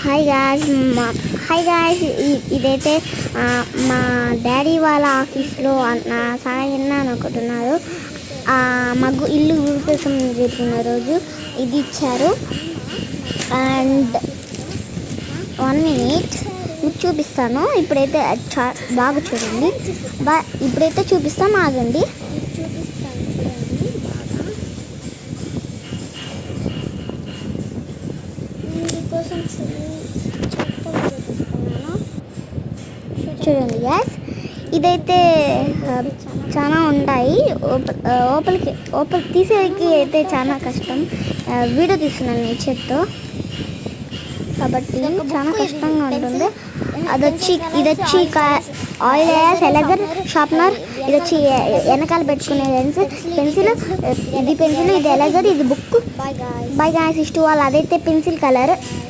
Hi guys hi guys ఇదైతే మా daddy వాళ్ళ ఆఫీస్లో నా సాయన్న అని ఒకటి ఉన్నారు. మాకు ఇల్లు కోసం చెప్పిన రోజు ఇది ఇచ్చారు. అండ్ 1 minute మీకు చూపిస్తాను. ఇప్పుడైతే బాగా చూడండి. ఇప్పుడైతే చూపిస్తాను, ఆగండి. చూడండి గ్యాస్, ఇదైతే చాలా ఉంటాయి. ఓపెన్ తీసేకి అయితే చాలా కష్టం. వీడియో తీస్తున్నాను నేను చేత్తో, కాబట్టి చాలా కష్టంగా ఉంటుంది. ఇదొచ్చి ఆయిల్ ఎలజర్ షార్ప్నర్, ఇది వచ్చి వెనకాల పెట్టుకునే పెన్సిల్. ఇది పెన్సిల్, ఇది ఎలజర్, ఇది బుక్. బై గాయ్స్, ఇష్టం వాళ్ళు అదైతే పెన్సిల్ కలర్.